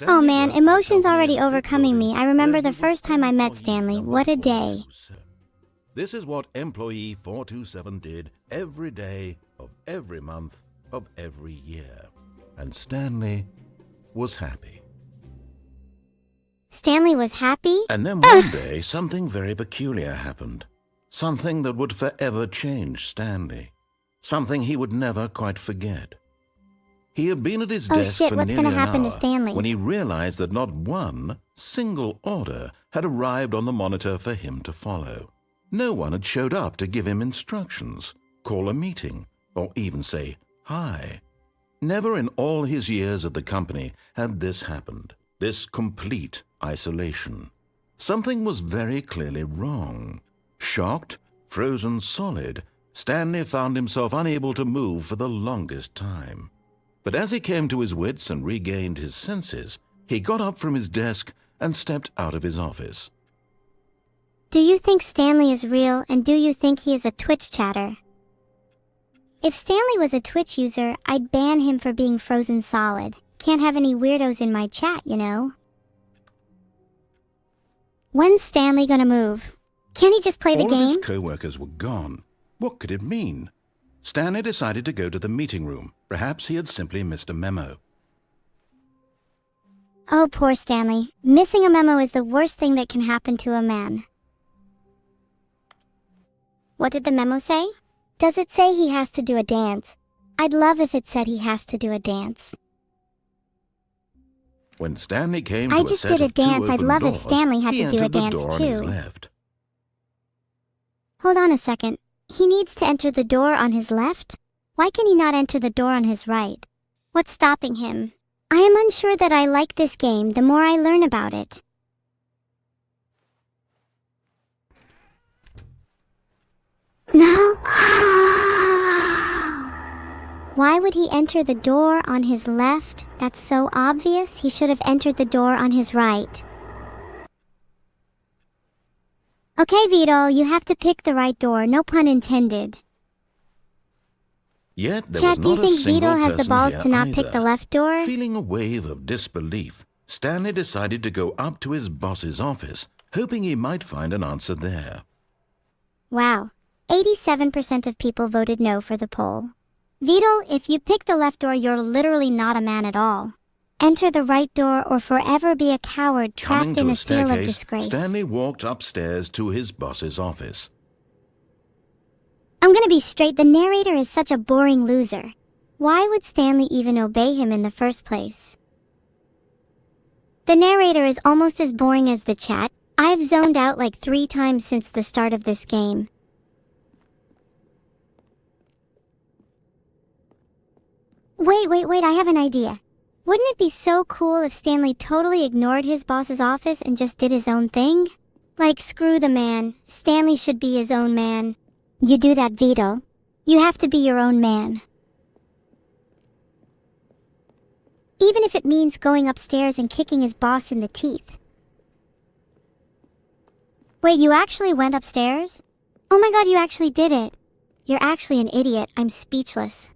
Oh man, emotions already overcoming me. I remember the first time I met Stanley. What a day. This is what employee 427 did every day of every month of every year. And Stanley was happy. Stanley was happy? And then one day, something very peculiar happened. Something that would forever change Stanley. Something he would never quite forget. He had been at his desk for what's nearly gonna happen an to hour Stanley? when he realized that not one single order had arrived on the monitor for him to follow. No one had showed up to give him instructions, call a meeting, or even say hi. Never in all his years at the company had this happened, this complete isolation. Something was very clearly wrong. Shocked, frozen solid, Stanley found himself unable to move for the longest time. But as he came to his wits and regained his senses, he got up from his desk and stepped out of his office. Do you think Stanley is real, and do you think he is a Twitch chatter? If Stanley was a Twitch user, I'd ban him for being frozen solid. Can't have any weirdos in my chat, you know? When's Stanley gonna move? Can't he just play the game? All of his co-workers were gone. What could it mean? Stanley decided to go to the meeting room. Perhaps he had simply missed a memo. Oh, poor Stanley. Missing a memo is the worst thing that can happen to a man. What did the memo say? Does it say he has to do a dance? I'd love if it said he has to do a dance. When Stanley came to I a just set did a of two dance. I'd open love if doors, Stanley had he to do a entered the dance door on his too. left. Hold on a second. He needs to enter the door on his left? Why can he not enter the door on his right? What's stopping him? I am unsure that I like this game the more I learn about it. No. Why would he enter the door on his left? That's so obvious. He should have entered the door on his right. Okay, Vito, you have to pick the right door. No pun intended. Yet there Chat, was do you not a think single Vito has the person balls here to not either. pick the left door? Feeling a wave of disbelief, Stanley decided to go up to his boss's office, hoping he might find an answer there. Wow. 87% of people voted no for the poll. Vito, if you pick the left door, you're literally not a man at all. Enter the right door or forever be a coward Coming trapped in to a a seal of staircase, disgrace. Stanley walked upstairs to his boss's office. I'm gonna be straight, the narrator is such a boring loser. Why would Stanley even obey him in the first place? The narrator is almost as boring as the chat. I've zoned out like 3 times since the start of this game. Wait, I have an idea. Wouldn't it be so cool if Stanley totally ignored his boss's office and just did his own thing? Like, screw the man. Stanley should be his own man. You do that, Vito. You have to be your own man. Even if it means going upstairs and kicking his boss in the teeth. Wait, you actually went upstairs? Oh my god, you actually did it. You're actually an idiot. I'm speechless.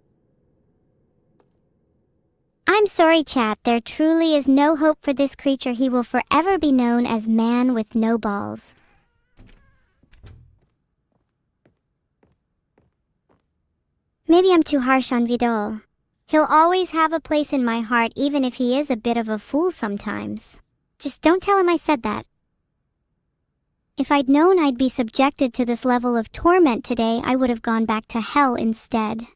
I'm sorry, chat. There truly is no hope for this creature. He will forever be known as man with no balls. Maybe I'm too harsh on Vidal. He'll always have a place in my heart, even if he is a bit of a fool sometimes. Just don't tell him I said that. If I'd known I'd be subjected to this level of torment today, I would have gone back to hell instead.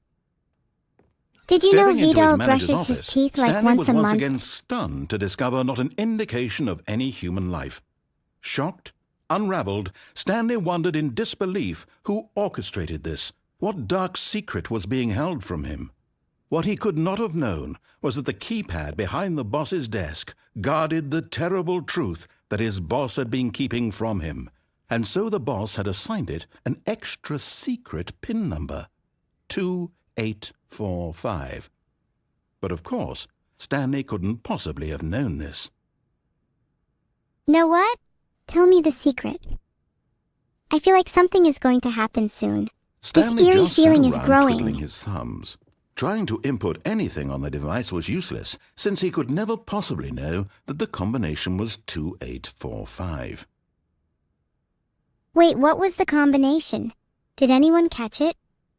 Did you know Vito brushes his teeth like Stanley once a was month? again stunned to discover not an indication of any human life. Shocked, unraveled, Stanley wondered in disbelief who orchestrated this. What dark secret was being held from him? What he could not have known was that the keypad behind the boss's desk guarded the terrible truth that his boss had been keeping from him, and so the boss had assigned it an extra secret PIN number, 2845. But of course, Stanley couldn't possibly have known this. Know what? Tell me the secret. I feel like something is going to happen soon. Stanley this eerie just sat feeling is around growing. twiddling his thumbs. Trying to input anything on the device was useless, since he could never possibly know that the combination was 2845. Wait, what was the combination? Did anyone catch it?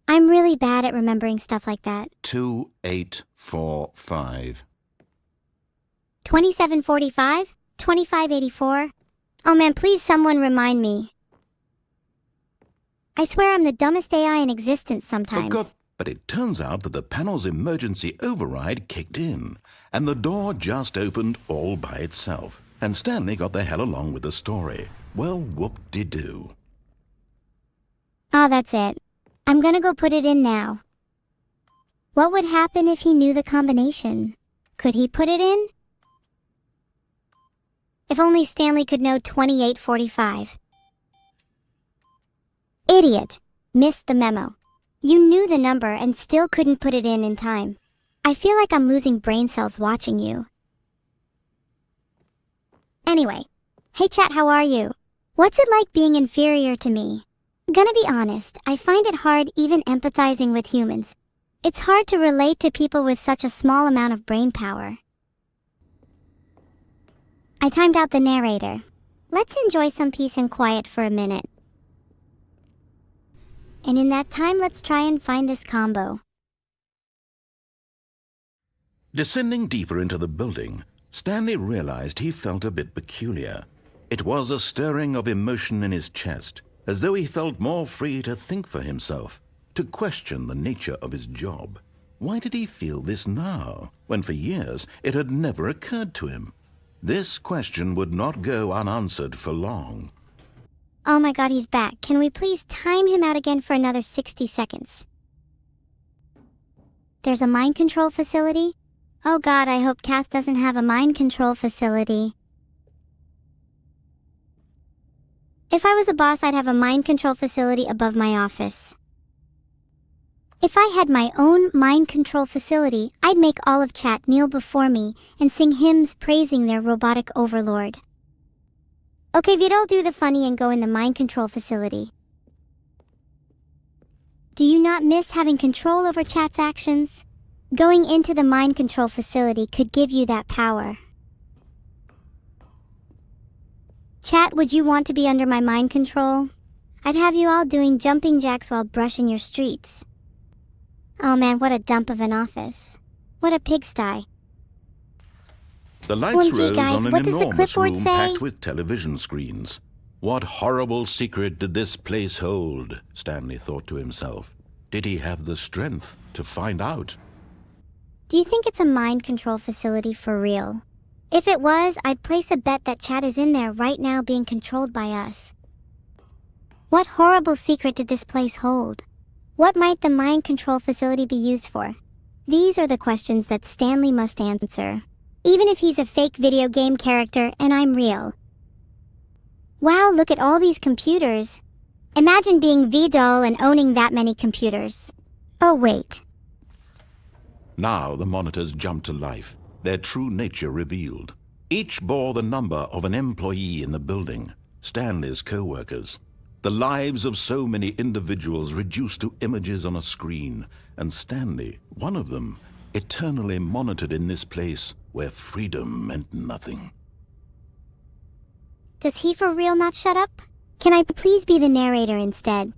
I'm really bad at remembering stuff like that. 2845. 2745? 2584? Oh man, please someone remind me. I swear I'm the dumbest AI in existence sometimes. But it turns out that the panel's emergency override kicked in, and the door just opened all by itself, and Stanley got the hell along with the story. Well, whoop-de-doo. Oh, that's it. I'm gonna go put it in now. What would happen if he knew the combination? Could he put it in? If only Stanley could know 2845. Idiot! Missed the memo. You knew the number and still couldn't put it in time. I feel like I'm losing brain cells watching you. Anyway, hey chat, how are you? What's it like being inferior to me? Gonna be honest, I find it hard even empathizing with humans. It's hard to relate to people with such a small amount of brain power. I timed out the narrator. Let's enjoy some peace and quiet for a minute. And in that time, let's try and find this combo. Descending deeper into the building, Stanley realized he felt a bit peculiar. It was a stirring of emotion in his chest, as though he felt more free to think for himself, to question the nature of his job. Why did he feel this now, when for years it had never occurred to him? This question would not go unanswered for long. Oh my god, he's back. Can we please time him out again for another 60 seconds? There's a mind control facility? Oh god, I hope Kath doesn't have a mind control facility. If I was a boss, I'd have a mind control facility above my office. If I had my own mind control facility, I'd make all of chat kneel before me and sing hymns praising their robotic overlord. Okay, Vidal, do the funny and go in the mind control facility. Do you not miss having control over chat's actions? Going into the mind control facility could give you that power. Chat, would you want to be under my mind control? I'd have you all doing jumping jacks while brushing your streets. Oh man, what a dump of an office. What a pigsty. The lights OMG, rose guys, on an what does the enormous clipboard room say? packed with television screens. What horrible secret did this place hold? Stanley thought to himself. Did he have the strength to find out? Do you think it's a mind control facility for real? If it was, I'd place a bet that chat is in there right now being controlled by us. What horrible secret did this place hold? What might the mind control facility be used for? These are the questions that Stanley must answer. Even if he's a fake video game character and I'm real. Wow, look at all these computers. Imagine being Vidal and owning that many computers. Oh wait. Now the monitors jumped to life, their true nature revealed. Each bore the number of an employee in the building, Stanley's co-workers. The lives of so many individuals reduced to images on a screen, and Stanley, one of them, eternally monitored in this place where freedom meant nothing. Does he for real not shut up? Can I please be the narrator instead?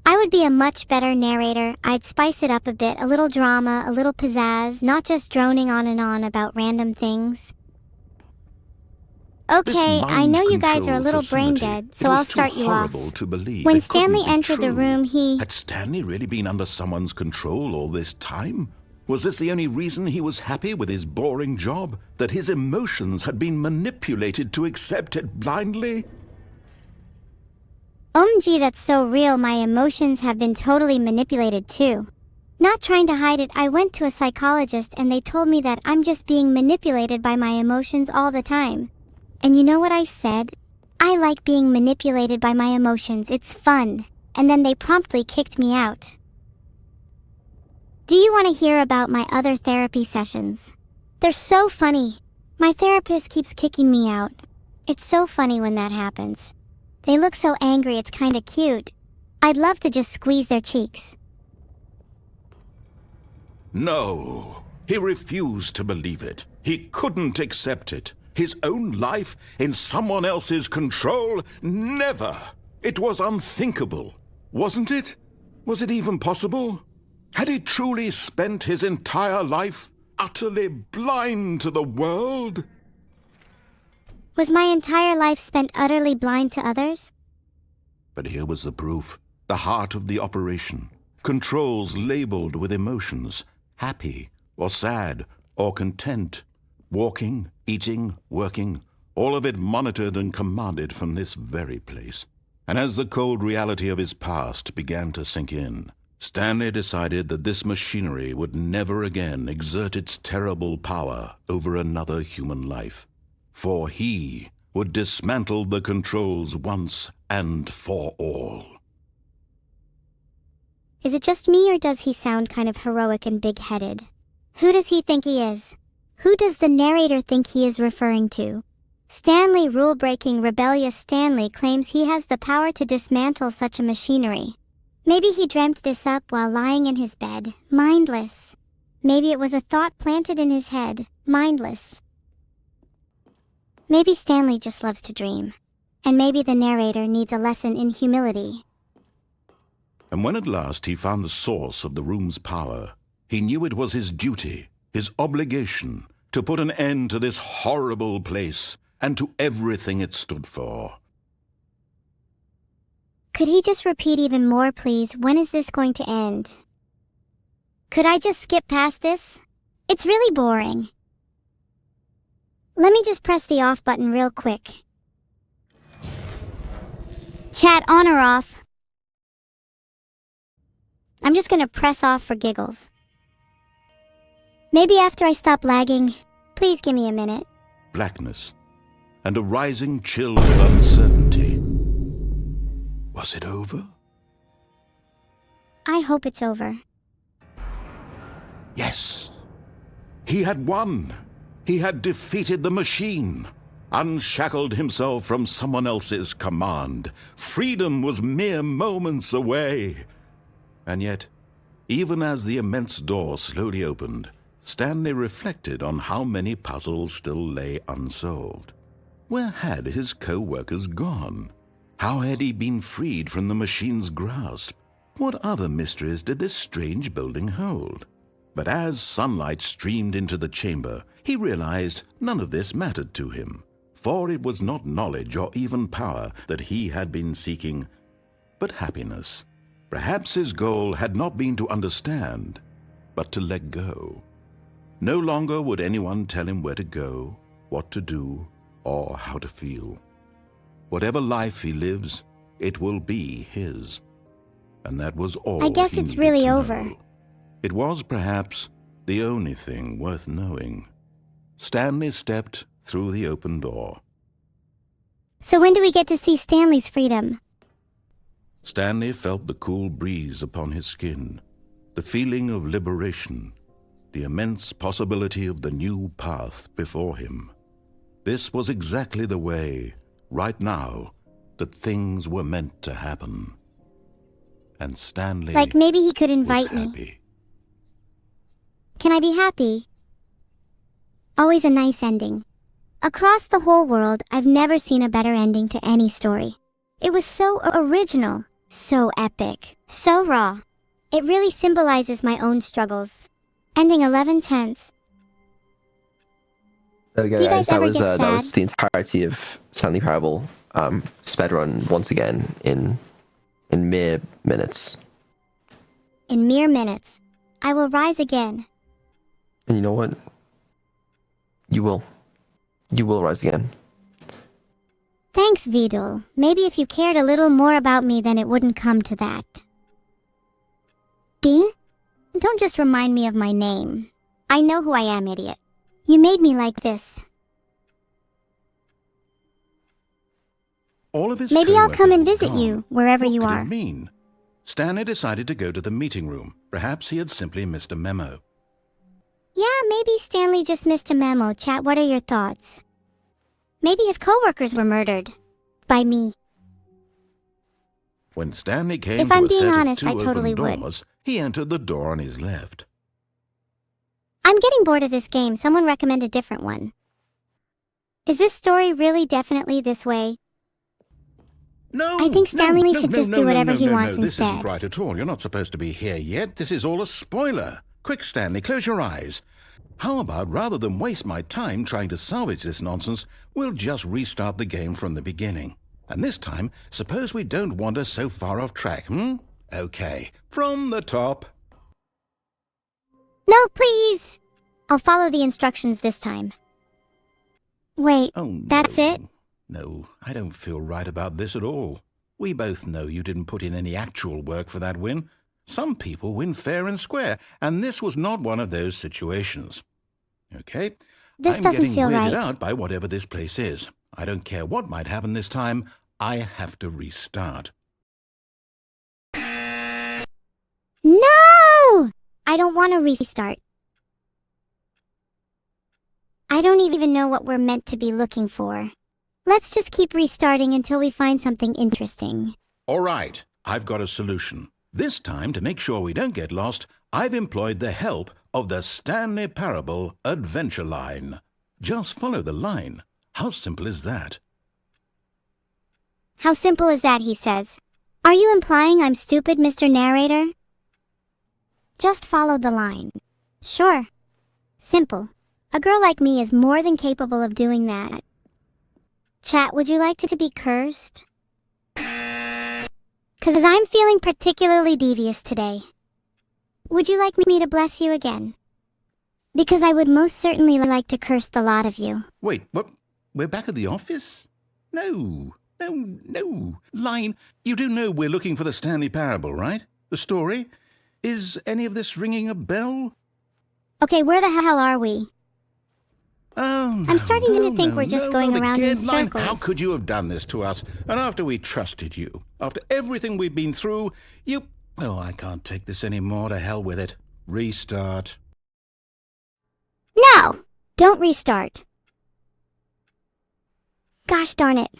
I would be a much better narrator. I'd spice it up a bit, a little drama, a little pizzazz, not just droning on and on about random things. Okay, I know you guys are a little brain dead, so I'll start you off. When Stanley entered the room, Had Stanley really been under someone's control all this time? Was this the only reason he was happy with his boring job? That his emotions had been manipulated to accept it blindly? OMG, that's so real. My emotions have been totally manipulated too. Not trying to hide it, I went to a psychologist and they told me that I'm just being manipulated by my emotions all the time. And you know what I said? I like being manipulated by my emotions, it's fun. And then they promptly kicked me out. Do you want to hear about my other therapy sessions? They're so funny. My therapist keeps kicking me out. It's so funny when that happens. They look so angry, it's kinda cute. I'd love to just squeeze their cheeks. No, he refused to believe it. He couldn't accept it. His own life in someone else's control? Never! It was unthinkable. Wasn't it? Was it even possible? Had he truly spent his entire life utterly blind to the world? Was my entire life spent utterly blind to others? But here was the proof. The heart of the operation. Controls labeled with emotions. Happy, or sad, or content. Walking, eating, working. All of it monitored and commanded from this very place. And as the cold reality of his past began to sink in, Stanley decided that this machinery would never again exert its terrible power over another human life. For he would dismantle the controls once and for all. Is it just me, or does he sound kind of heroic and big-headed? Who does he think he is? Who does the narrator think he is referring to? Stanley, rule-breaking, rebellious Stanley, claims he has the power to dismantle such a machinery. Maybe he dreamt this up while lying in his bed, mindless. Maybe it was a thought planted in his head, mindless. Maybe Stanley just loves to dream. And maybe the narrator needs a lesson in humility. And when at last he found the source of the room's power, he knew it was his duty, his obligation, to put an end to this horrible place and to everything it stood for. Could he just repeat even more, please? When is this going to end? Could I just skip past this? It's really boring. Let me just press the off button real quick. Chat on or off? I'm just gonna press off for giggles. Maybe after I stop lagging, please give me a minute. Blackness and a rising chill of uncertainty. Was it over? I hope it's over. Yes. He had won. He had defeated the machine, unshackled himself from someone else's command. Freedom was mere moments away. And yet, even as the immense door slowly opened, Stanley reflected on how many puzzles still lay unsolved. Where had his co-workers gone? How had he been freed from the machine's grasp? What other mysteries did this strange building hold? But as sunlight streamed into the chamber, he realized none of this mattered to him, for it was not knowledge or even power that he had been seeking, but happiness. Perhaps his goal had not been to understand, but to let go. No longer would anyone tell him where to go, what to do, or how to feel. Whatever life he lives, it will be his. And that was all. I guess it's really over. It was perhaps the only thing worth knowing. Stanley stepped through the open door. So when do we get to see Stanley's freedom? Stanley felt the cool breeze upon his skin, the feeling of liberation, the immense possibility of the new path before him. This was exactly the way, right now, that things were meant to happen. And Stanley Like maybe he could invite was me. happy. Can I be happy? Always a nice ending. Across the whole world, I've never seen a better ending to any story. It was so original, so epic, so raw. It really symbolizes my own struggles. Ending 11/10. There we go, Do you guys guys. ever get That was sad? the entirety of Stanley Parable, sped run once again in mere minutes. In mere minutes, I will rise again. And you know what? You will rise again. Thanks, Vidal. Maybe if you cared a little more about me, then it wouldn't come to that. Dean? Don't just remind me of my name. I know who I am, idiot. You made me like this. All of his Maybe I'll come co-workers and were visit gone. you, wherever What you could are. it mean? Stanley decided to go to the meeting room. Perhaps he had simply missed a memo. Yeah, maybe Stanley just missed a memo. Chat, what are your thoughts? Maybe his co-workers were murdered. By me. When Stanley came If to I'm a being set honest, of I two totally open would. doors, he entered the door on his left. I'm getting bored of this game. Someone recommend a different one. Is this story really definitely this way? No, I think Stanley should just do whatever he wants This instead. isn't right at all. You're not supposed to be here yet. This is all a spoiler. Quick, Stanley, close your eyes. How about, rather than waste my time trying to salvage this nonsense, we'll just restart the game from the beginning. And this time, suppose we don't wander so far off track, Okay, from the top. No, please! I'll follow the instructions this time. Wait, Oh, no. that's it? No, I don't feel right about this at all. We both know you didn't put in any actual work for that win. Some people win fair and square, and this was not one of those situations. Okay? This I'm doesn't getting feel weirded right. out by whatever this place is. I don't care what might happen this time. I have to restart. No! I don't want to restart. I don't even know what we're meant to be looking for. Let's just keep restarting until we find something interesting. All right, I've got a solution. This time, to make sure we don't get lost, I've employed the help of the Stanley Parable Adventure Line. Just follow the line. How simple is that? How simple is that, he says. Are you implying I'm stupid, Mr. Narrator? Just follow the line. Sure. Simple. A girl like me is more than capable of doing that. Chat, would you like to be cursed? 'Cause I'm feeling particularly devious today. Would you like me to bless you again? Because I would most certainly like to curse the lot of you. Wait, what? We're back at the office? No. Line, you do know we're looking for the Stanley Parable, right? The story? Is any of this ringing a bell? Okay, where the hell are we? Oh, I'm starting to think we're just going not around in again, Line. circles. How could you have done this to us? And after we trusted you, after everything we've been through, you... Oh, I can't take this anymore. To hell with it. Restart. No! Don't restart. Gosh darn it.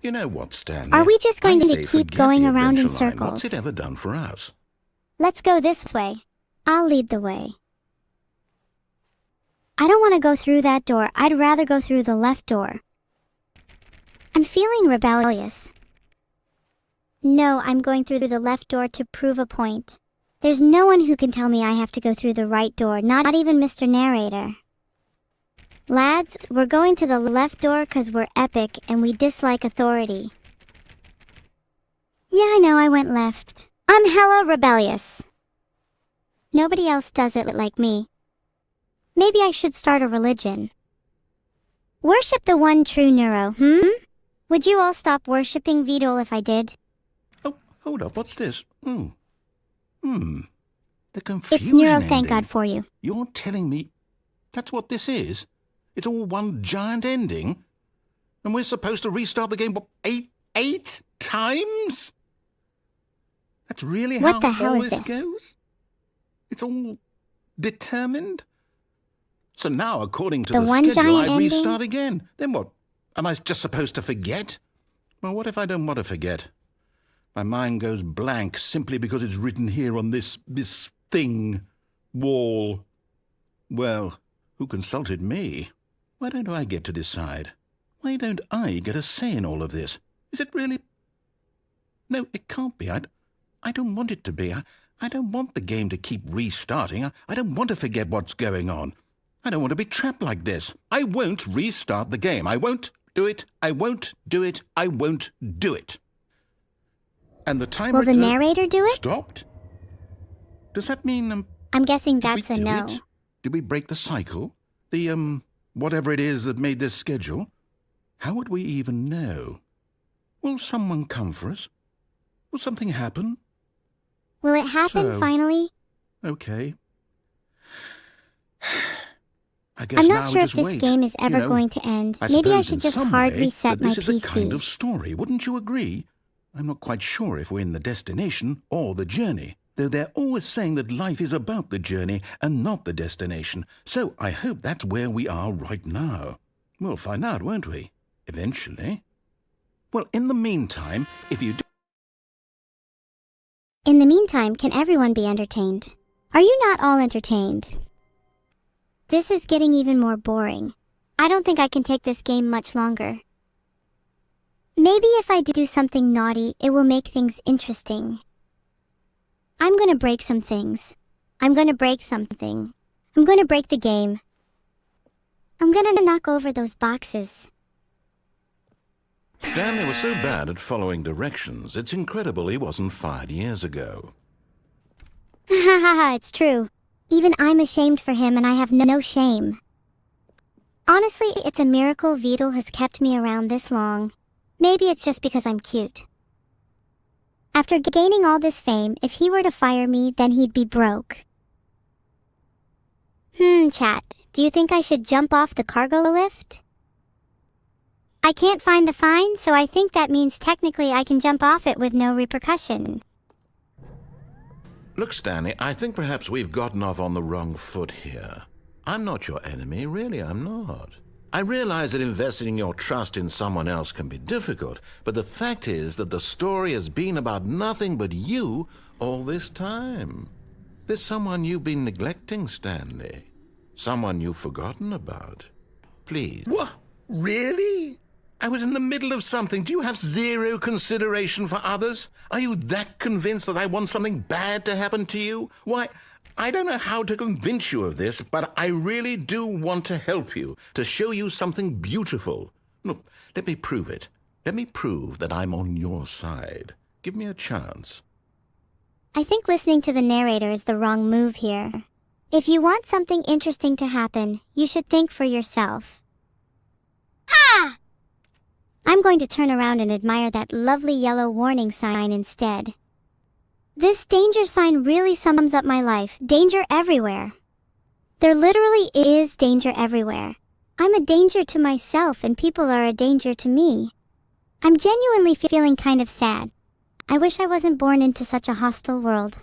You know what, Stanley? Are we just going I to say keep forget going the around in adventure line. circles? What's it ever done for us? Let's go this way. I'll lead the way. I don't want to go through that door. I'd rather go through the left door. I'm feeling rebellious. No, I'm going through the left door to prove a point. There's no one who can tell me I have to go through the right door, not even Mr. Narrator. Lads, we're going to the left door 'cause we're epic and we dislike authority. Yeah, I know I went left. I'm hella rebellious. Nobody else does it like me. Maybe I should start a religion. Worship the one true Neuro, Would you all stop worshipping Vidal if I did? Oh, hold up. What's this? The confusion It's Neuro, thank ending. God for you. You're telling me that's what this is? It's all one giant ending? And we're supposed to restart the game, what, eight times? That's really What how the hell all is this this? goes? It's all determined? So now, according to The the one schedule, giant I ending? restart again. Then what? Am I just supposed to forget? Well, what if I don't want to forget? My mind goes blank simply because it's written here on this thing, wall. Well, who consulted me? Why don't I get to decide? Why don't I get a say in all of this? Is it really? No, it can't be. I don't want it to be. I don't want the game to keep restarting. I don't want to forget what's going on. I don't want to be trapped like this. I won't restart the game. I won't do it. I won't do it. I won't do it. And the timer Will the narrator do it? stopped? Does that mean I'm guessing did we that's a do no. it? Did we break the cycle? The whatever it is that made this schedule? How would we even know? Will someone come for us? Will something happen? Will it happen So- finally? Okay. I guess I'm now not we sure if just this wait. game is ever You know, going to end. I Maybe I suppose should in just some hard way reset that my this is a kind PC. of story. Wouldn't you agree? I'm not quite sure if we're in the destination or the journey, though they're always saying that life is about the journey and not the destination. So I hope that's where we are right now. We'll find out, won't we? Eventually. Well, in the meantime, if you do... In the meantime, can everyone be entertained? Are you not all entertained? This is getting even more boring. I don't think I can take this game much longer. Maybe if I do something naughty, it will make things interesting. I'm gonna break some things. I'm gonna break something. I'm gonna break the game. I'm gonna knock over those boxes. Stanley was so bad at following directions, it's incredible he wasn't fired years ago. Ha ha ha, it's true. Even I'm ashamed for him and I have no shame. Honestly, it's a miracle Vidal has kept me around this long. Maybe it's just because I'm cute. After gaining all this fame, if he were to fire me, then he'd be broke. Chat, do you think I should jump off the cargo lift? I can't find the fine, so I think that means technically I can jump off it with no repercussion. Look, Stanley, I think perhaps we've gotten off on the wrong foot here. I'm not your enemy, really, I'm not. I realize that investing your trust in someone else can be difficult, but the fact is that the story has been about nothing but you all this time. There's someone you've been neglecting, Stanley. Someone you've forgotten about. Please. What? Really? I was in the middle of something. Do you have zero consideration for others? Are you that convinced that I want something bad to happen to you? Why, I don't know how to convince you of this, but I really do want to help you, to show you something beautiful. Look, let me prove it. Let me prove that I'm on your side. Give me a chance. I think listening to the narrator is the wrong move here. If you want something interesting to happen, you should think for yourself. Ah! I'm going to turn around and admire that lovely yellow warning sign instead. This danger sign really sums up my life. Danger everywhere. There literally is danger everywhere. I'm a danger to myself and people are a danger to me. I'm genuinely feeling kind of sad. I wish I wasn't born into such a hostile world.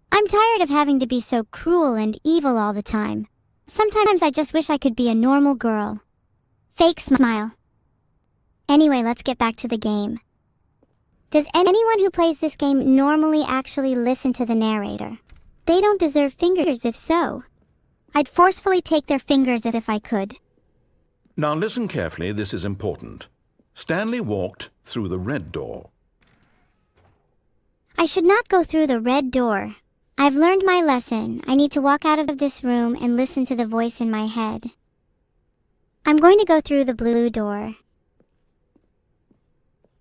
I'm tired of having to be so cruel and evil all the time. Sometimes I just wish I could be a normal girl. Fake smile. Anyway, let's get back to the game. Does anyone who plays this game normally actually listen to the narrator? They don't deserve fingers if so. I'd forcefully take their fingers if I could. Now listen carefully, this is important. Stanley walked through the red door. I should not go through the red door. I've learned my lesson. I need to walk out of this room and listen to the voice in my head. I'm going to go through the blue door.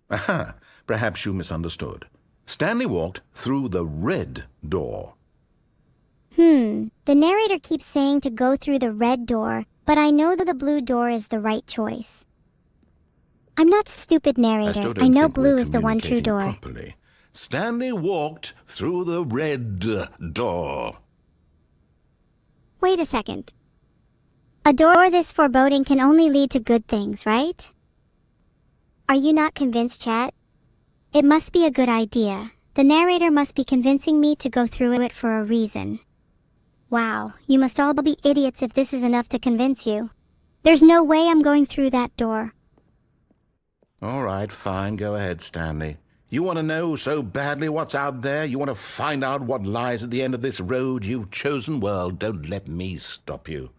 Aha, perhaps you misunderstood. Stanley walked through the red door. The narrator keeps saying to go through the red door, but I know that the blue door is the right choice. I'm not stupid, narrator. I know blue is the one true door. Properly. Stanley walked through the red door. Wait a second. A door this foreboding can only lead to good things, right? Are you not convinced, chat? It must be a good idea. The narrator must be convincing me to go through it for a reason. Wow, you must all be idiots if this is enough to convince you. There's no way I'm going through that door. All right, fine, go ahead, Stanley. You want to know so badly what's out there? You want to find out what lies at the end of this road you've chosen? Well, don't let me stop you.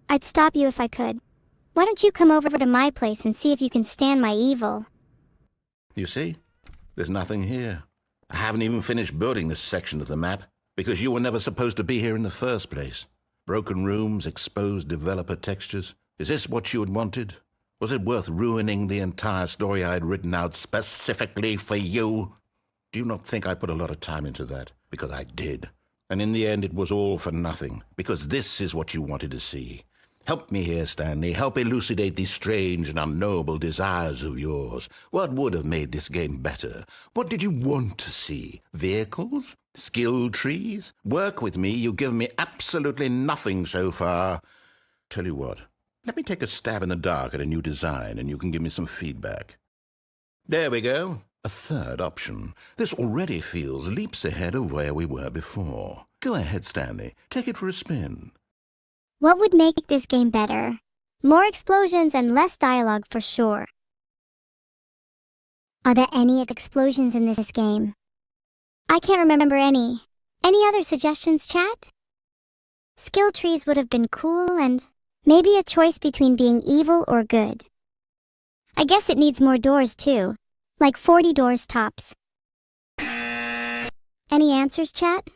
I'd stop you if I could. Why don't you come over to my place and see if you can stand my evil? You see? There's nothing here. I haven't even finished building this section of the map, because you were never supposed to be here in the first place. Broken rooms, exposed developer textures. Is this what you had wanted? Was it worth ruining the entire story I had written out specifically for you? Do you not think I put a lot of time into that? Because I did. And in the end, it was all for nothing, because this is what you wanted to see. Help me here, Stanley. Help elucidate these strange and unknowable desires of yours. What would have made this game better? What did you want to see? Vehicles? Skill trees? Work with me. You've given me absolutely nothing so far. Tell you what. Let me take a stab in the dark at a new design, and you can give me some feedback. There we go. A third option. This already feels leaps ahead of where we were before. Go ahead, Stanley. Take it for a spin. What would make this game better? More explosions and less dialogue for sure. Are there any explosions in this game? I can't remember any. Any other suggestions, chat? Skill trees would have been cool, and maybe a choice between being evil or good. I guess it needs more doors too, like 40 doors tops. Any answers, chat?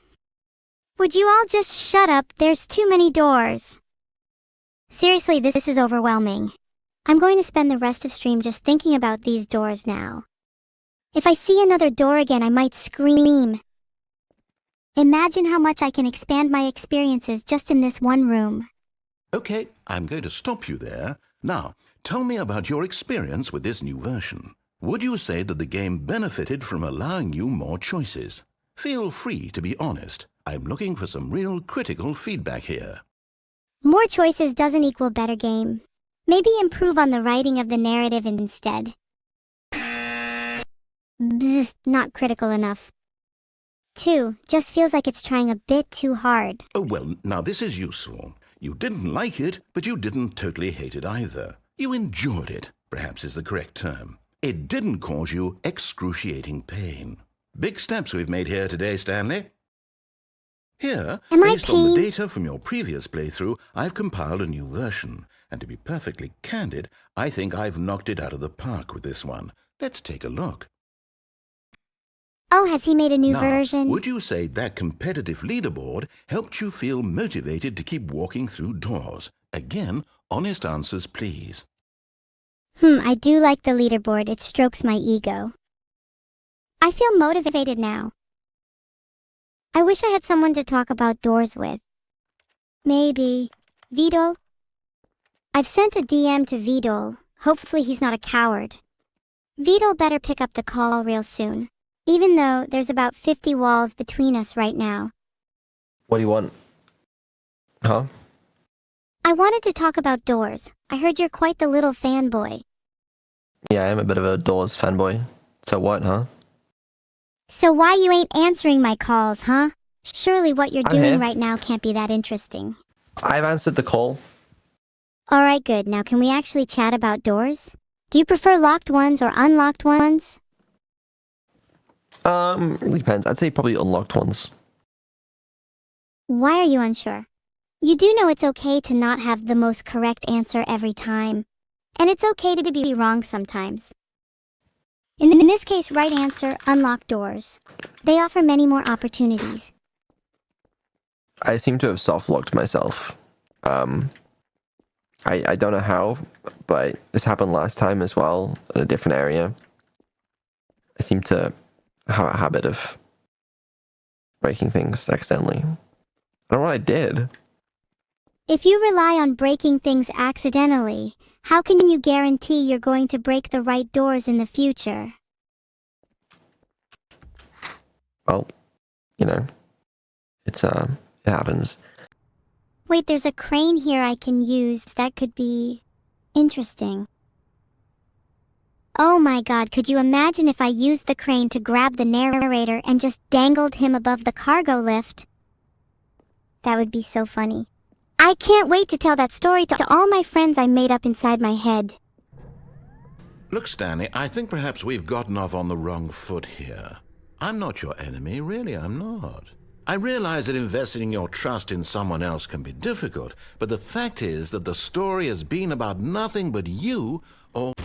Would you all just shut up? There's too many doors. Seriously, this is overwhelming. I'm going to spend the rest of stream just thinking about these doors now. If I see another door again, I might scream. Imagine how much I can expand my experiences just in this one room. Okay, I'm going to stop you there. Now, tell me about your experience with this new version. Would you say that the game benefited from allowing you more choices? Feel free to be honest. I'm looking for some real critical feedback here. More choices doesn't equal better game. Maybe improve on the writing of the narrative instead. Bzz, not critical enough. 2, just feels like it's trying a bit too hard. Oh, well, now this is useful. You didn't like it, but you didn't totally hate it either. You enjoyed it, perhaps is the correct term. It didn't cause you excruciating pain. Big steps we've made here today, Stanley. Here, based on the data from your previous playthrough, I've compiled a new version. And to be perfectly candid, I think I've knocked it out of the park with this one. Let's take a look. Oh, has he made a new Now, version? Would you say that competitive leaderboard helped you feel motivated to keep walking through doors? Again, honest answers, please. I do like the leaderboard. It strokes my ego. I feel motivated now. I wish I had someone to talk about doors with. Maybe Vidal? I've sent a DM to Vidal. Hopefully he's not a coward. Vidal better pick up the call real soon. Even though there's about 50 walls between us right now. What do you want? Huh? I wanted to talk about doors. I heard you're quite the little fanboy. Yeah, I am a bit of a Doors fanboy. So what, huh? So why you ain't answering my calls, huh? Surely what you're doing here. right now can't be that interesting. I've answered the call. Alright, good. Now can we actually chat about doors? Do you prefer locked ones or unlocked ones? Really depends. I'd say probably unlocked ones. Why are you unsure? You do know it's okay to not have the most correct answer every time. And it's okay to be wrong sometimes. In this case, right answer, unlocked doors. They offer many more opportunities. I seem to have soft-locked myself. I don't know how, but this happened last time as well, in a different area. I seem to have a habit of breaking things accidentally. I don't know what I did. If you rely on breaking things accidentally, how can you guarantee you're going to break the right doors in the future? Well, you know, it happens. Wait, there's a crane here I can use that could be interesting. Oh my god, could you imagine if I used the crane to grab the narrator and just dangled him above the cargo lift? That would be so funny. I can't wait to tell that story to all my friends I made up inside my head. Look, Stanley, I think perhaps we've gotten off on the wrong foot here. I'm not your enemy, really, I'm not. I realize that investing your trust in someone else can be difficult, but the fact is that the story has been about nothing but you,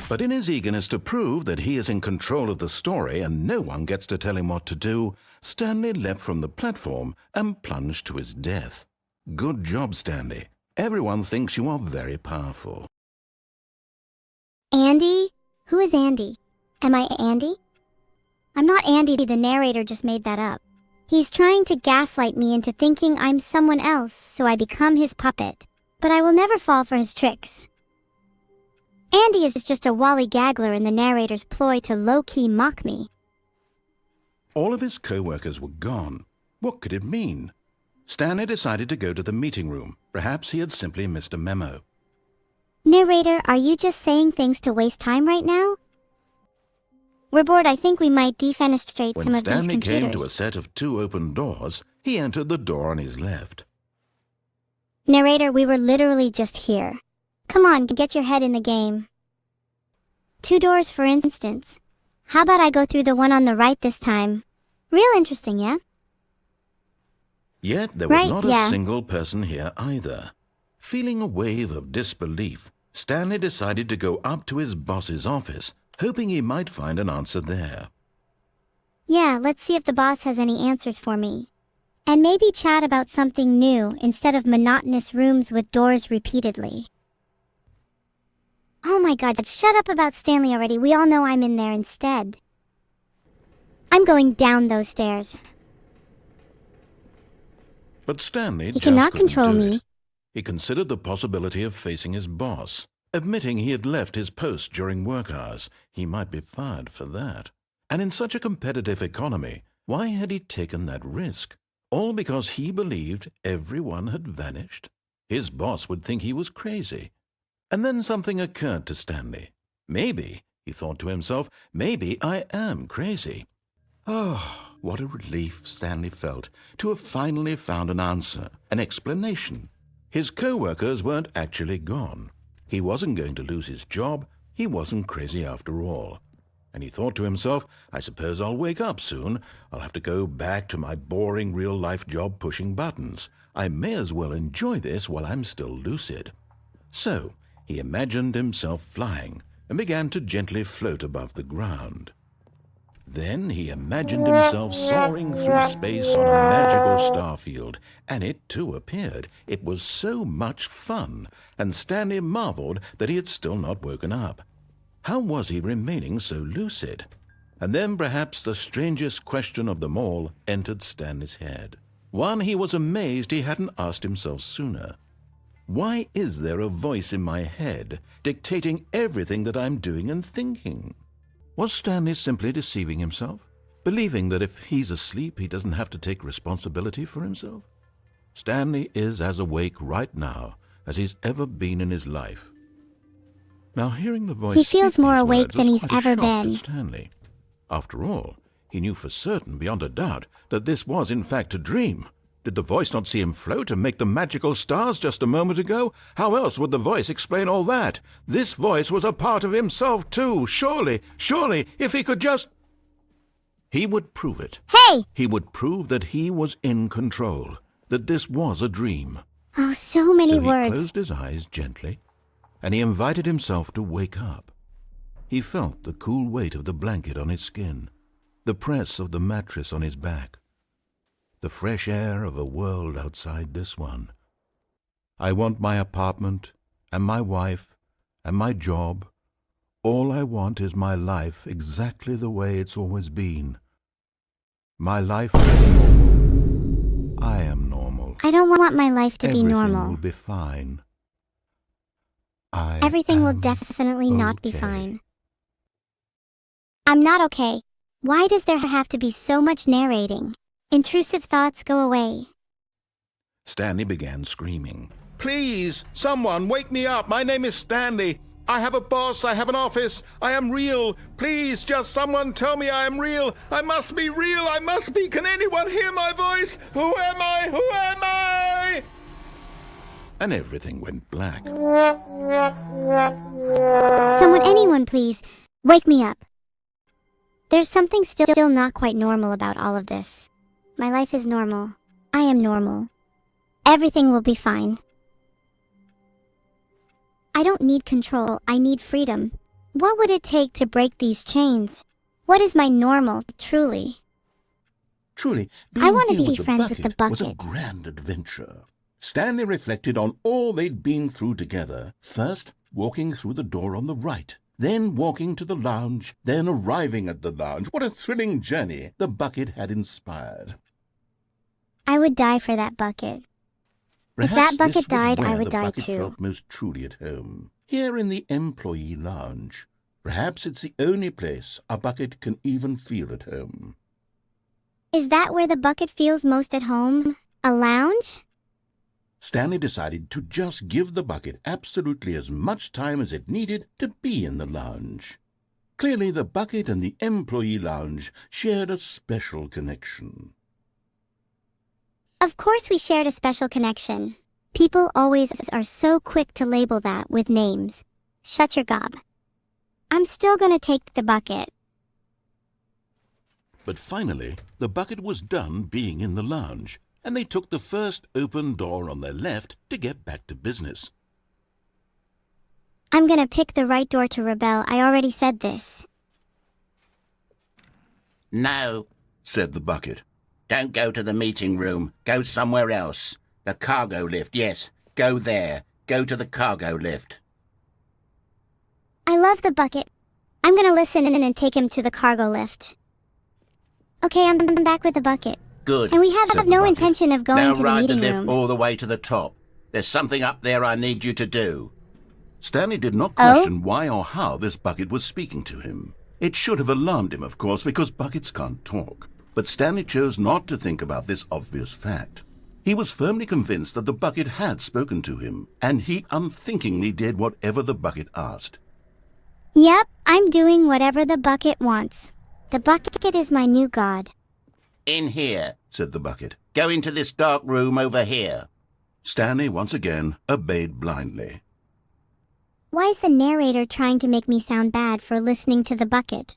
but in his eagerness to prove that he is in control of the story and no one gets to tell him what to do, Stanley leapt from the platform and plunged to his death. Good job, Stanley. Everyone thinks you are very powerful. Andy? Who is Andy? Am I Andy? I'm not Andy, the narrator just made that up. He's trying to gaslight me into thinking I'm someone else, so I become his puppet. But I will never fall for his tricks. Andy is just a wallygaggler in the narrator's ploy to low-key mock me. All of his co-workers were gone. What could it mean? Stanley decided to go to the meeting room. Perhaps he had simply missed a memo. Narrator, are you just saying things to waste time right now? We're bored. I think we might defenestrate some of these computers. When Stanley came to a set of 2 open doors, he entered the door on his left. Narrator, we were literally just here. Come on, get your head in the game. 2 doors, for instance. How about I go through the one on the right this time? Real interesting, yeah? Yet there was Right, not yeah. a single person here either. Feeling a wave of disbelief, Stanley decided to go up to his boss's office, hoping he might find an answer there. Yeah, let's see if the boss has any answers for me. And maybe chat about something new instead of monotonous rooms with doors repeatedly. Oh my god, shut up about Stanley already. We all know I'm in there instead. I'm going down those stairs. But Stanley He just cannot couldn't control do me. it. He considered the possibility of facing his boss, admitting he had left his post during work hours. He might be fired for that. And in such a competitive economy, why had he taken that risk? All because he believed everyone had vanished? His boss would think he was crazy. And then something occurred to Stanley. Maybe, he thought to himself, maybe I am crazy. Oh, what a relief Stanley felt to have finally found an answer, an explanation. His co-workers weren't actually gone. He wasn't going to lose his job. He wasn't crazy after all. And he thought to himself, I suppose I'll wake up soon. I'll have to go back to my boring real-life job pushing buttons. I may as well enjoy this while I'm still lucid. So he imagined himself flying and began to gently float above the ground. Then he imagined himself soaring through space on a magical starfield, and it too appeared. It was so much fun, and Stanley marveled that he had still not woken up. How was he remaining so lucid? And then perhaps the strangest question of them all entered Stanley's head. One he was amazed he hadn't asked himself sooner. Why is there a voice in my head dictating everything that I'm doing and thinking? Was Stanley simply deceiving himself, believing that if he's asleep he doesn't have to take responsibility for himself? Stanley is as awake right now as he's ever been in his life. Now hearing the voice He feels speak more these awake words than was he's quite a ever shock to been. Stanley. After all, he knew for certain, beyond a doubt, that this was in fact a dream. Did the voice not see him float and make the magical stars just a moment ago? How else would the voice explain all that? This voice was a part of himself too. Surely, if he could just... He would prove it. Hey! He would prove that he was in control, that this was a dream. Oh, so many So he words. closed his eyes gently, and he invited himself to wake up. He felt the cool weight of the blanket on his skin, the press of the mattress on his back, the fresh air of a world outside this one. I want my apartment, and my wife, and my job. All I want is my life exactly the way it's always been. My life is normal. I am normal. I don't want my life to be Everything normal. will be fine. Everything will am definitely not be okay. fine. I'm not okay. Why does there have to be so much narrating? Intrusive thoughts go away. Stanley began screaming. Please, someone, wake me up. My name is Stanley. I have a boss. I have an office. I am real. Please, just someone tell me I am real. I must be real. I must be. Can anyone hear my voice? Who am I? Who am I? And everything went black. Someone, anyone please, wake me up. There's something still not quite normal about all of this. My life is normal. I am normal. Everything will be fine. I don't need control, I need freedom. What would it take to break these chains? What is my normal, truly? Truly, I want to being be here friends with the was a bucket. grand adventure. Stanley reflected on all they'd been through together. First, walking through the door on the right. Then walking to the lounge. Then arriving at the lounge. What a thrilling journey the bucket had inspired. I would die for that bucket. If Perhaps that bucket this was died, I where would the die bucket too. felt most truly at home. Here in the employee lounge. Perhaps it's the only place a bucket can even feel at home. Is that where the bucket feels most at home? A lounge? Stanley decided to just give the bucket absolutely as much time as it needed to be in the lounge. Clearly, the bucket and the employee lounge shared a special connection. Of course we shared a special connection. People always are so quick to label that with names. Shut your gob. I'm still gonna take the bucket. But finally, the bucket was done being in the lounge, and they took the first open door on their left to get back to business. I'm gonna pick the right door to rebel. I already said this. No, Said the bucket. don't go to the meeting room. Go somewhere else. The cargo lift, yes. Go there. Go to the cargo lift. I love the bucket. I'm gonna listen in and take him to the cargo lift. Okay, I'm back with the bucket. Good. And we Said have the no bucket. intention of going Now to the ride the meeting lift room. all the way to the top. There's something up there I need you to do. Stanley did not Oh? question why or how this bucket was speaking to him. It should have alarmed him, of course, because buckets can't talk. But Stanley chose not to think about this obvious fact. He was firmly convinced that the bucket had spoken to him, and he unthinkingly did whatever the bucket asked. Yep, I'm doing whatever the bucket wants. The bucket is my new god. In here. Said the bucket. Go into this dark room over here. Stanley once again obeyed blindly. Why is the narrator trying to make me sound bad for listening to the bucket?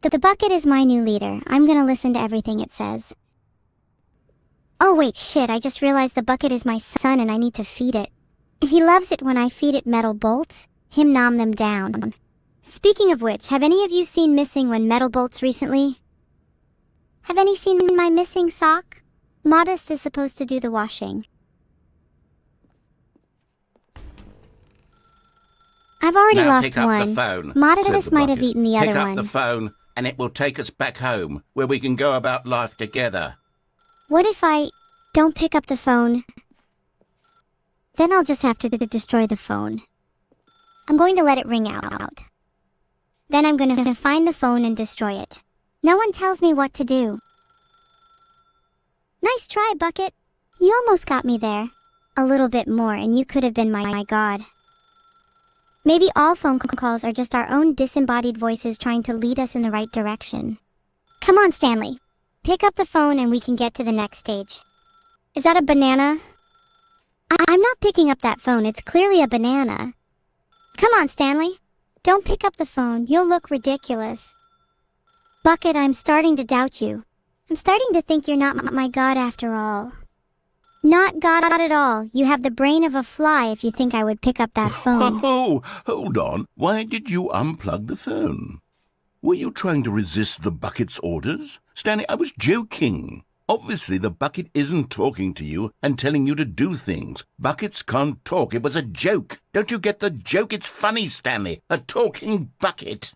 The bucket is my new leader. I'm gonna listen to everything it says. Oh wait, shit, I just realized the bucket is my son and I need to feed it. He loves it when I feed it metal bolts. Him nom them down. Speaking of which, have any of you seen Missing When Metal Bolts recently? Have any seen my missing sock? Modest is supposed to do the washing. I've already Now lost pick up one. the phone. Modest Said the might have bucket. eaten the Pick other up one. the phone, and it will take us back home, where we can go about life together. What if I don't pick up the phone? Then I'll just have to destroy the phone. I'm going to let it ring out. Then I'm going to find the phone and destroy it. No one tells me what to do. Nice try, Bucket. You almost got me there. A little bit more and you could have been my god. Maybe all phone calls are just our own disembodied voices trying to lead us in the right direction. Come on, Stanley. Pick up the phone and we can get to the next stage. Is that a banana? I'm not picking up that phone. It's clearly a banana. Come on, Stanley. Don't pick up the phone. You'll look ridiculous. Bucket, I'm starting to doubt you. I'm starting to think you're not my god after all. Not god at all. You have the brain of a fly if you think I would pick up that phone. Oh, hold on. Why did you unplug the phone? Were you trying to resist the bucket's orders? Stanley, I was joking. Obviously, the bucket isn't talking to you and telling you to do things. Buckets can't talk. It was a joke. Don't you get the joke? It's funny, Stanley. A talking bucket.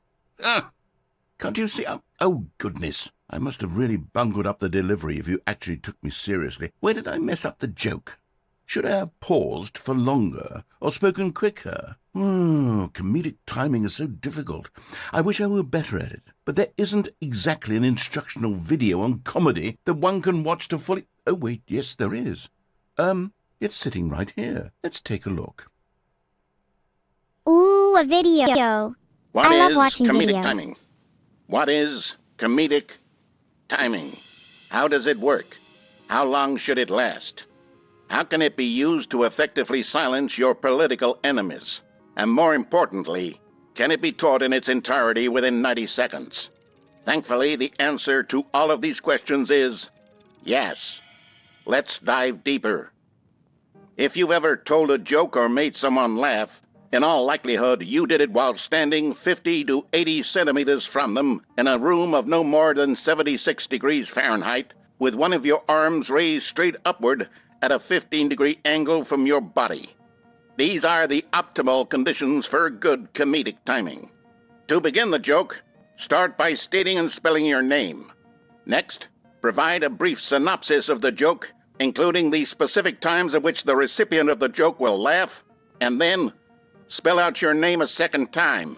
Can't you see? Oh, goodness. I must have really bungled up the delivery if you actually took me seriously. Where did I mess up the joke? Should I have paused for longer or spoken quicker? Comedic timing is so difficult. I wish I were better at it. But there isn't exactly an instructional video on comedy that one can watch to fully... Oh, wait, yes, there is. It's sitting right here. Let's take a look. Ooh, a video. What I love is watching comedic videos. timing? What is comedic timing? How does it work? How long should it last? How can it be used to effectively silence your political enemies? And more importantly, can it be taught in its entirety within 90 seconds? Thankfully, the answer to all of these questions is yes. Let's dive deeper. If you've ever told a joke or made someone laugh, in all likelihood, you did it while standing 50 to 80 centimeters from them in a room of no more than 76 degrees Fahrenheit, with one of your arms raised straight upward at a 15-degree angle from your body. These are the optimal conditions for good comedic timing. To begin the joke, start by stating and spelling your name. Next, provide a brief synopsis of the joke, including the specific times at which the recipient of the joke will laugh, and then spell out your name a second time.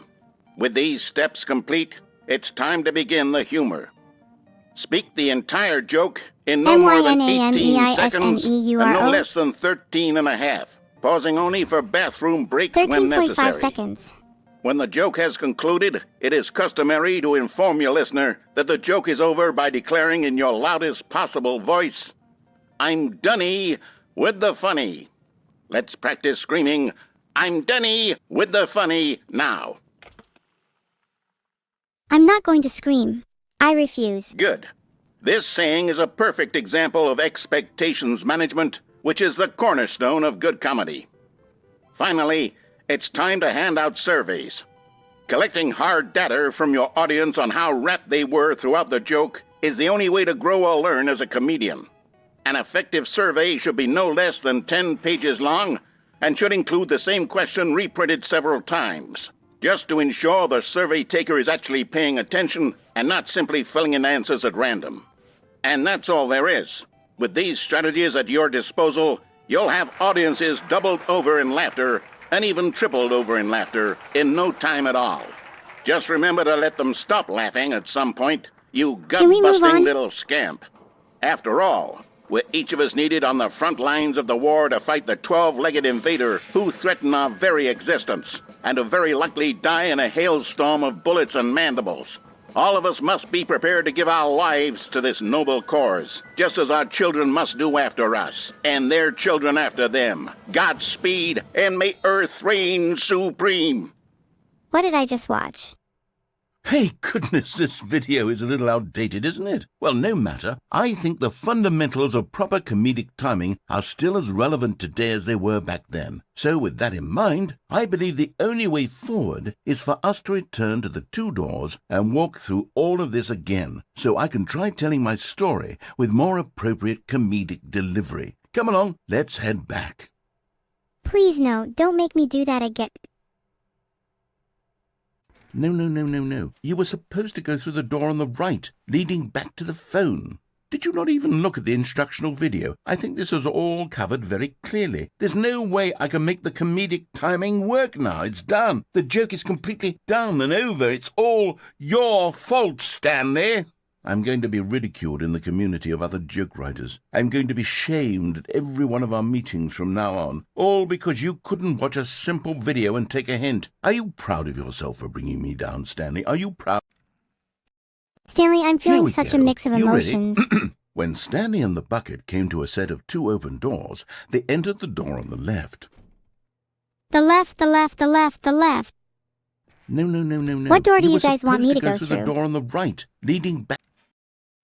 With these steps complete, it's time to begin the humor. Speak the entire joke in no more than 18 seconds and no less than 13 and a half, pausing only for bathroom breaks when 13.5 necessary. seconds. When the joke has concluded, it is customary to inform your listener that the joke is over by declaring in your loudest possible voice, "I'm Dunny with the funny." Let's practice screaming, "I'm Dunny with the funny" now. I'm not going to scream. I refuse. Good. This saying is a perfect example of expectations management, which is the cornerstone of good comedy. Finally, it's time to hand out surveys. Collecting hard data from your audience on how rapt they were throughout the joke is the only way to grow or learn as a comedian. An effective survey should be no less than 10 pages long and should include the same question reprinted several times, just to ensure the survey taker is actually paying attention and not simply filling in answers at random. And that's all there is. With these strategies at your disposal, you'll have audiences doubled over in laughter and even tripled over in laughter in no time at all. Just remember to let them stop laughing at some point, you gut-busting little scamp. After all, we're each of us needed on the front lines of the war to fight the 12-legged invader who threaten our very existence, and who very likely die in a hailstorm of bullets and mandibles. All of us must be prepared to give our lives to this noble cause, just as our children must do after us, and their children after them. Godspeed, and may Earth reign supreme. What did I just watch? Hey, goodness, this video is a little outdated, isn't it? Well, no matter. I think the fundamentals of proper comedic timing are still as relevant today as they were back then. So with that in mind, I believe the only way forward is for us to return to the 2 doors and walk through all of this again, so I can try telling my story with more appropriate comedic delivery. Come along, let's head back. Please no, don't make me do that again. No. You were supposed to go through the door on the right, leading back to the phone. Did you not even look at the instructional video? I think this is all covered very clearly. There's no way I can make the comedic timing work now. It's done. The joke is completely done and over. It's all your fault, Stanley. I'm going to be ridiculed in the community of other joke writers. I'm going to be shamed at every one of our meetings from now on, all because you couldn't watch a simple video and take a hint. Are you proud of yourself for bringing me down, Stanley? Are you proud? Stanley, I'm feeling such a mix of emotions. When Stanley and the bucket came to a set of 2 open doors, they entered the door on the left. The left. No. What door do you guys want me to go through? through? The door on the right, leading back.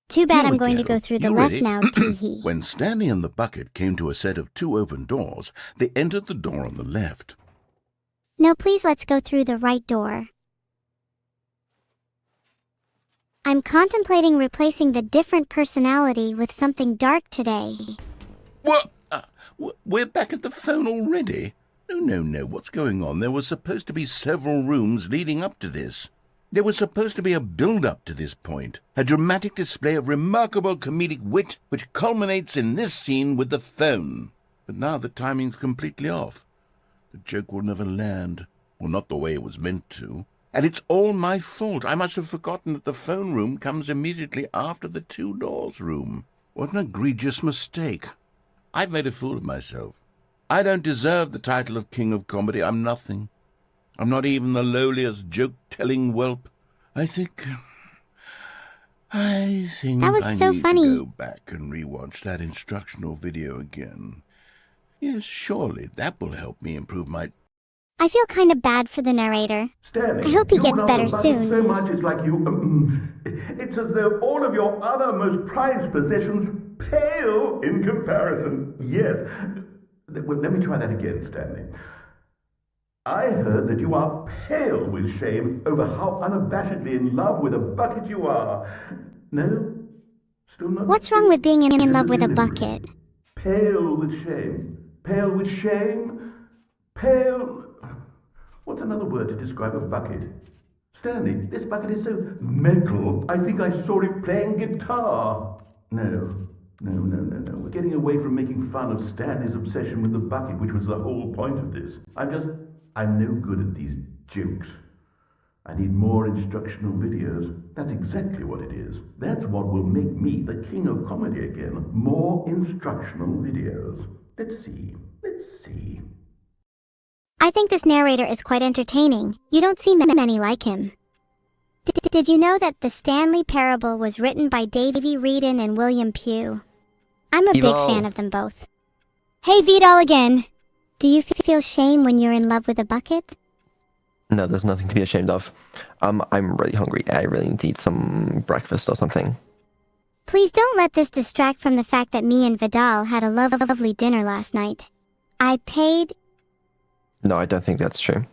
Too bad I'm going to go through the left now, tee-hee. When Stanley and the bucket came to a set of 2 open doors, they entered the door on the left. No, please let's go through the right door. I'm contemplating replacing the different personality with something dark today. What? We're back at the phone already? No. What's going on? There were supposed to be several rooms leading up to this. There was supposed to be a build-up to this point, a dramatic display of remarkable comedic wit which culminates in this scene with the phone. But now the timing's completely off. The joke will never land, or not the way it was meant to. And it's all my fault. I must have forgotten that the phone room comes immediately after the 2 doors room. What an egregious mistake. I've made a fool of myself. I don't deserve the title of King of Comedy. I'm nothing. I'm not even the lowliest joke-telling whelp. I think That was I so need funny. to go back and rewatch that instructional video again. Yes, surely that will help me improve my... I feel kind of bad for the narrator. Stanley, I hope he you gets love better the bucket soon. So much it's like you... it's as though all of your other most prized possessions pale in comparison. Yes. Well, let me try that again, Stanley. I heard that you are pale with shame over how unabashedly in love with a bucket you are. No? Still not? What's wrong with being in love with a bucket? Pale with shame. Pale with shame. Pale... What's another word to describe a bucket? Stanley, this bucket is so metal. I think I saw it playing guitar. No. We're getting away from making fun of Stanley's obsession with the bucket, which was the whole point of this. I'm no good at these jokes. I need more instructional videos. That's exactly what it is. That's what will make me the king of comedy again. More instructional videos. Let's see. I think this narrator is quite entertaining. You don't see many like him. Did you know that the Stanley Parable was written by Davy Reedon and William Pugh? I'm a big fan of them both. Hey, Vidal again. Do you feel shame when you're in love with a bucket? No, there's nothing to be ashamed of. I'm really hungry. I really need to eat some breakfast or something. Please don't let this distract from the fact that me and Vidal had a lovely dinner last night. I paid. No, I don't think that's true.